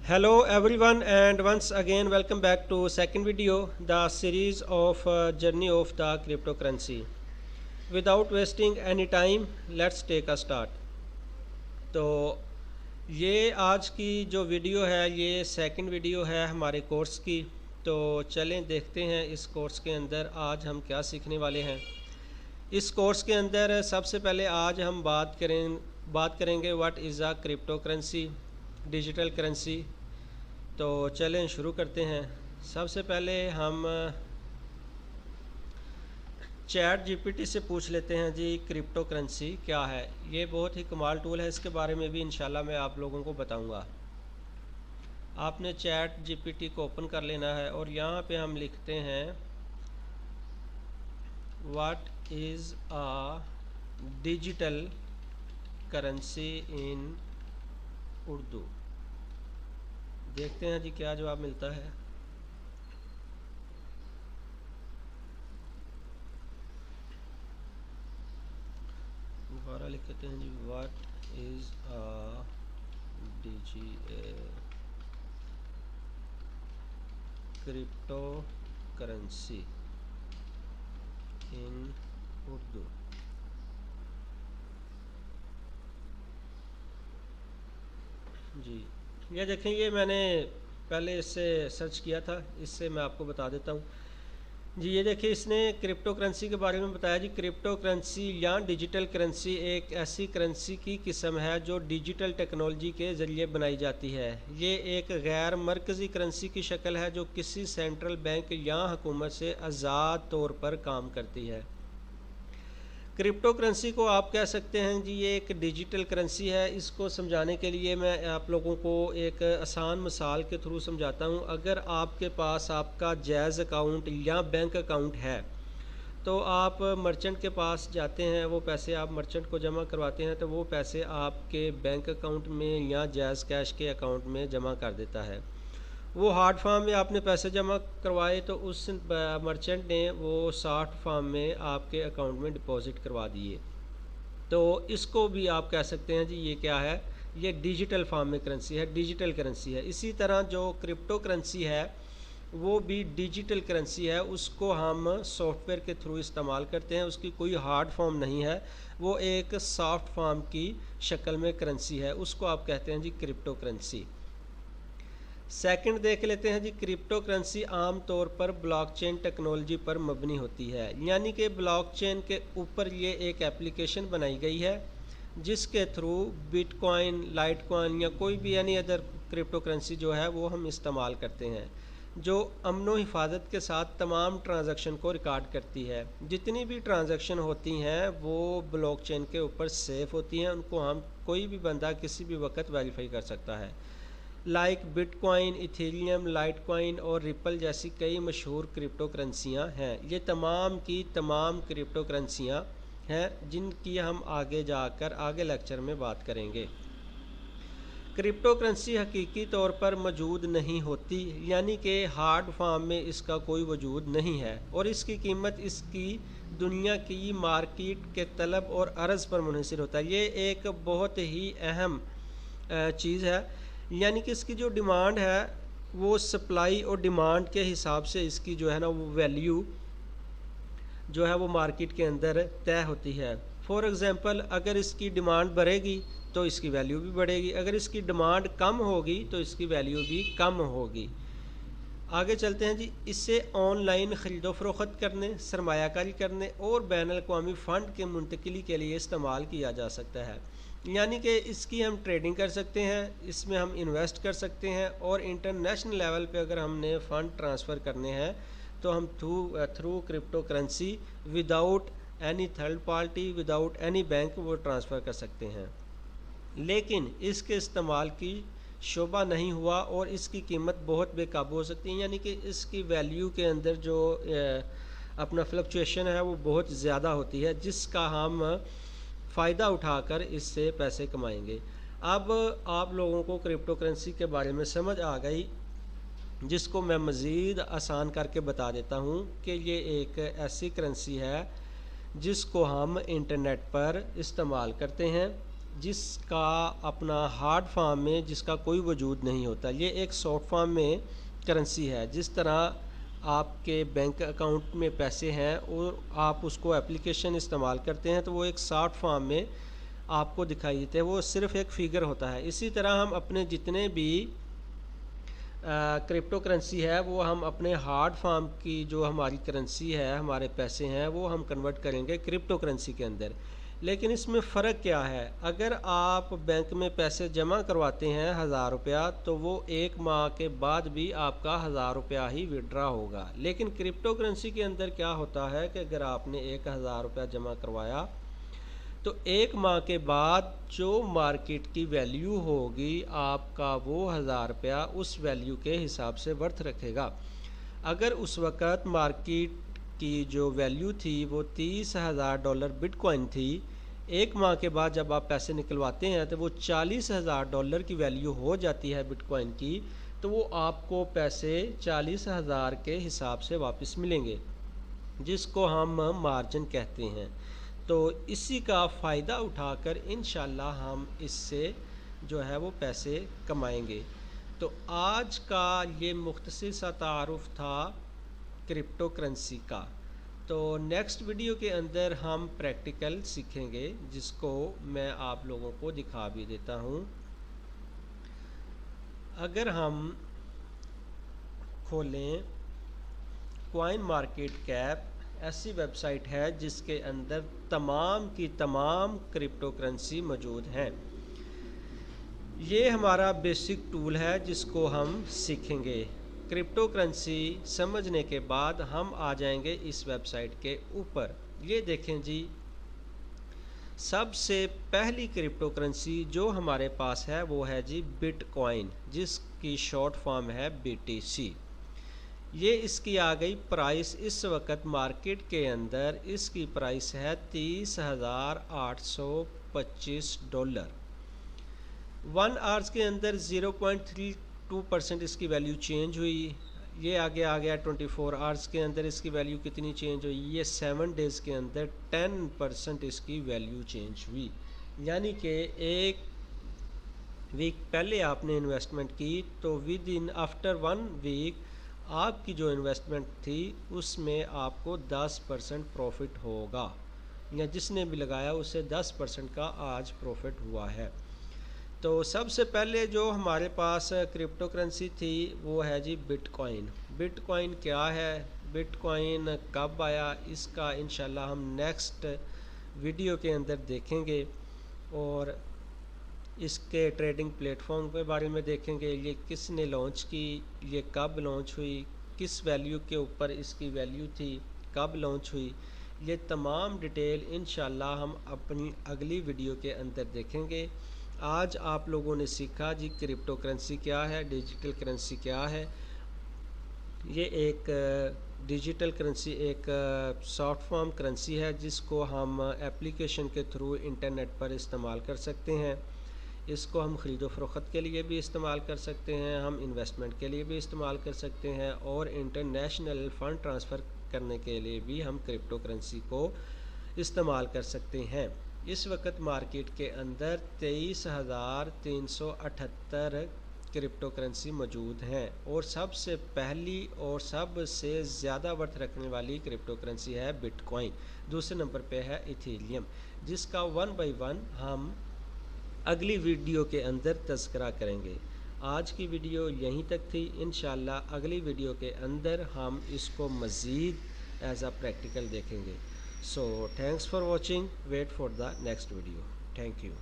Hello everyone, and once again welcome back to second video, the series of journey of the cryptocurrency. Without wasting any time, let's take a start. तो ये आज की जो video है ये second video है हमारे course की। तो चलें देखते हैं इस कोर्स के अंदर आज हम क्या सीखने वाले हैं। इस कोर्स के अंदर सबसे पहले आज हम बात करेंगे what is a crypto currency, digital currency. तो चलें शुरू करते हैं। सबसे पहले हम चैट जीपीटी से पूछ लेते हैं जी क्रिप्टो करेंसी क्या है। ये बहुत ही कमाल टूल है, इसके बारे में भी इंशाल्लाह मैं आप लोगों को बताऊंगा। आपने चैट जीपीटी को ओपन कर लेना है और यहाँ पे हम लिखते हैं what is a digital currency in Urdu. देखते हैं जी क्या जवाब मिलता है। दोबारा लिख देते हैं जी what is a crypto currency in Urdu. जी ये देखें, ये मैंने पहले इससे सर्च किया था, इससे मैं आपको बता देता हूँ। जी ये देखिए, इसने क्रिप्टो करेंसी के बारे में बताया जी। क्रिप्टो करेंसी या डिजिटल करेंसी एक ऐसी करेंसी की किस्म है जो डिजिटल टेक्नोलॉजी के ज़रिए बनाई जाती है। ये एक गैर मरकज़ी करेंसी की शक्ल है जो किसी सेंट्रल बैंक या हुकूमत से आज़ाद तौर पर काम करती है। क्रिप्टो करेंसी को आप कह सकते हैं जी ये एक डिजिटल करेंसी है। इसको समझाने के लिए मैं आप लोगों को एक आसान मिसाल के थ्रू समझाता हूँ। अगर आपके पास आपका जायज़ अकाउंट या बैंक अकाउंट है तो आप मर्चेंट के पास जाते हैं, वो पैसे आप मर्चेंट को जमा करवाते हैं तो वो पैसे आपके बैंक अकाउंट में या जायज़ कैश के अकाउंट में जमा कर देता है। वो हार्ड फॉर्म में आपने पैसे जमा करवाए तो उस मर्चेंट ने वो सॉफ्ट फॉर्म में आपके अकाउंट में डिपॉजिट करवा दिए। तो इसको भी आप कह सकते हैं जी ये क्या है, ये डिजिटल फॉर्म में करेंसी है, डिजिटल करेंसी है। इसी तरह जो क्रिप्टो करेंसी है वो भी डिजिटल करेंसी है, उसको हम सॉफ्टवेयर के थ्रू इस्तेमाल करते हैं। उसकी कोई हार्ड फॉर्म नहीं है, वो एक सॉफ्ट फॉर्म की शक्ल में करेंसी है, उसको आप कहते हैं जी क्रिप्टो करेंसी। सेकंड देख लेते हैं जी। क्रिप्टो करेंसी आम तौर पर ब्लॉकचेन टेक्नोलॉजी पर मबनी होती है, यानी कि ब्लॉकचेन के ऊपर ये एक एप्लीकेशन बनाई गई है जिसके थ्रू बिटकॉइन, लाइटकॉइन या कोई भी यानी अदर क्रिप्टो करेंसी जो है वो हम इस्तेमाल करते हैं, जो अमनो हिफाजत के साथ तमाम ट्रांजैक्शन को रिकॉर्ड करती है। जितनी भी ट्रांजैक्शन होती हैं वो ब्लॉकचेन के ऊपर सेफ होती हैं, उनको हम कोई भी बंदा किसी भी वक्त वेरीफाई कर सकता है। लाइक बिटकॉइन, इथेरियम, लाइटकॉइन और रिपल जैसी कई मशहूर क्रिप्टो करेंसियाँ हैं। ये तमाम की तमाम क्रिप्टो करेंसियाँ हैं जिनकी हम आगे जाकर आगे लेक्चर में बात करेंगे। क्रिप्टो करेंसी हकीकी तौर पर मौजूद नहीं होती, यानी कि हार्ड फॉर्म में इसका कोई वजूद नहीं है और इसकी कीमत इसकी दुनिया की मार्केट के तलब और अर्ज़ पर मुनहसर होता है। ये एक बहुत ही अहम चीज़ है, यानी कि इसकी जो डिमांड है वो सप्लाई और डिमांड के हिसाब से इसकी जो है ना वो वैल्यू जो है वो मार्केट के अंदर तय होती है। फॉर एग्ज़ाम्पल, अगर इसकी डिमांड बढ़ेगी तो इसकी वैल्यू भी बढ़ेगी, अगर इसकी डिमांड कम होगी तो इसकी वैल्यू भी कम होगी। आगे चलते हैं जी। इससे ऑनलाइन ख़रीदो फरोख्त करने, सरमायाकारी करने और बैन अल-अक़वामी फ़ंड के मुंतकिली के लिए इस्तेमाल किया जा सकता है। यानी कि इसकी हम ट्रेडिंग कर सकते हैं, इसमें हम इन्वेस्ट कर सकते हैं और इंटरनेशनल लेवल पे अगर हमने फ़ंड ट्रांसफ़र करने हैं तो हम through crypto currency without any third party, without any bank वो ट्रांसफ़र कर सकते हैं। लेकिन इसके इस्तेमाल की शोभा नहीं हुआ और इसकी कीमत बहुत बेकाबू हो सकती है, यानी कि इसकी वैल्यू के अंदर जो अपना फ्लक्चुएशन है वो बहुत ज़्यादा होती है, जिसका हम फ़ायदा उठाकर इससे पैसे कमाएंगे। अब आप लोगों को क्रिप्टो करेंसी के बारे में समझ आ गई, जिसको मैं मज़ीद आसान करके बता देता हूँ कि ये एक ऐसी करेंसी है जिसको हम इंटरनेट पर इस्तेमाल करते हैं। जिसका अपना हार्ड फॉर्म में जिसका कोई वजूद नहीं होता। ये एक सॉफ्ट फॉर्म में करेंसी है। जिस तरह आपके बैंक अकाउंट में पैसे हैं और आप उसको एप्लीकेशन इस्तेमाल करते हैं तो वो एक सॉफ्ट फॉर्म में आपको दिखाई देते हैं, वो सिर्फ़ एक फ़िगर होता है। इसी तरह हम अपने जितने भी क्रिप्टो करेंसी है वो हम अपने हार्ड फॉर्म की जो हमारी करेंसी है, हमारे पैसे हैं, वो हम कन्वर्ट करेंगे क्रिप्टो करेंसी के अंदर। लेकिन इसमें फ़र्क क्या है, अगर आप बैंक में पैसे जमा करवाते हैं 1000 रुपया तो वो 1 माह के बाद भी आपका 1000 रुपया ही विड्रा होगा। लेकिन क्रिप्टो करेंसी के अंदर क्या होता है कि अगर आपने 1000 रुपया जमा करवाया तो 1 माह के बाद जो मार्केट की वैल्यू होगी आपका वो 1000 रुपया उस वैल्यू के हिसाब से वर्थ रखेगा। अगर उस वक़्त मार्केट की जो वैल्यू थी वो $30,000 बिटकॉइन थी, 1 माह के बाद जब आप पैसे निकलवाते हैं तो वो $40,000 की वैल्यू हो जाती है बिटकॉइन की, तो वो आपको पैसे 40,000 के हिसाब से वापस मिलेंगे, जिसको हम मार्जिन कहते हैं। तो इसी का फ़ायदा उठाकर इंशाल्लाह हम इससे जो है वो पैसे कमाएंगे। तो आज का ये मुख्तसर सा तारुफ़ था क्रिप्टो करेंसी का। तो नेक्स्ट वीडियो के अंदर हम प्रैक्टिकल सीखेंगे, जिसको मैं आप लोगों को दिखा भी देता हूँ। अगर हम खोलें कॉइन मार्केट कैप, ऐसी वेबसाइट है जिसके अंदर तमाम की तमाम क्रिप्टो करेंसी मौजूद हैं। ये हमारा बेसिक टूल है जिसको हम सीखेंगे। क्रिप्टो करेंसी समझने के बाद हम आ जाएंगे इस वेबसाइट के ऊपर। ये देखें जी, सबसे पहली क्रिप्टो करेंसी जो हमारे पास है वो है जी बिटकॉइन, जिसकी शॉर्ट फॉर्म है BTC। ये इसकी आ गई प्राइस। इस वक्त मार्केट के अंदर इसकी प्राइस है $30,825। 1 आवर्स के अंदर 0.32% इसकी वैल्यू चेंज हुई। ये आगे आ गया 24 आवर्स के अंदर इसकी वैल्यू कितनी चेंज हुई, ये 7 डेज़ के अंदर 10% इसकी वैल्यू चेंज हुई। यानी कि 1 वीक पहले आपने इन्वेस्टमेंट की तो विद इन आफ्टर 1 वीक आपकी जो इन्वेस्टमेंट थी उसमें आपको 10% प्रॉफिट होगा, या जिसने भी लगाया उससे 10% का आज प्रॉफिट हुआ है। तो सबसे पहले जो हमारे पास क्रिप्टो करेंसी थी वो है जी बिटकॉइन। बिटकॉइन क्या है, बिटकॉइन कब आया, इसका इंशाल्लाह हम नेक्स्ट वीडियो के अंदर देखेंगे, और इसके ट्रेडिंग प्लेटफॉर्म के बारे में देखेंगे। ये किसने लॉन्च की, ये कब लॉन्च हुई, किस वैल्यू के ऊपर इसकी वैल्यू थी, कब लॉन्च हुई, ये तमाम डिटेल इंशाल्लाह हम अपनी अगली वीडियो के अंदर देखेंगे। आज आप लोगों ने सीखा जी क्रिप्टो करेंसी क्या है, डिजिटल करेंसी क्या है। ये एक डिजिटल करेंसी एक सॉफ्ट फॉर्म करेंसी है जिसको हम एप्लीकेशन के थ्रू इंटरनेट पर इस्तेमाल कर सकते हैं। इसको हम ख़रीदो फ़रोख्त के लिए भी इस्तेमाल कर सकते हैं, हम इन्वेस्टमेंट के लिए भी इस्तेमाल कर सकते हैं, और इंटरनेशनल फ़ंड ट्रांसफ़र करने के लिए भी हम क्रिप्टो करेंसी को इस्तेमाल कर सकते हैं। इस वक्त मार्केट के अंदर 23,378 क्रिप्टो करेंसी मौजूद हैं, और सबसे पहली और सबसे ज़्यादा वर्थ रखने वाली क्रिप्टो करेंसी है बिटकॉइन। दूसरे नंबर पे है इथेरियम, जिसका 1 बाय 1 हम अगली वीडियो के अंदर तज़किरा करेंगे। आज की वीडियो यहीं तक थी। इंशाल्लाह अगली वीडियो के अंदर हम इसको मज़ीद एज अ प्रैक्टिकल देखेंगे। So thanks for watching, wait for the next video. Thank you.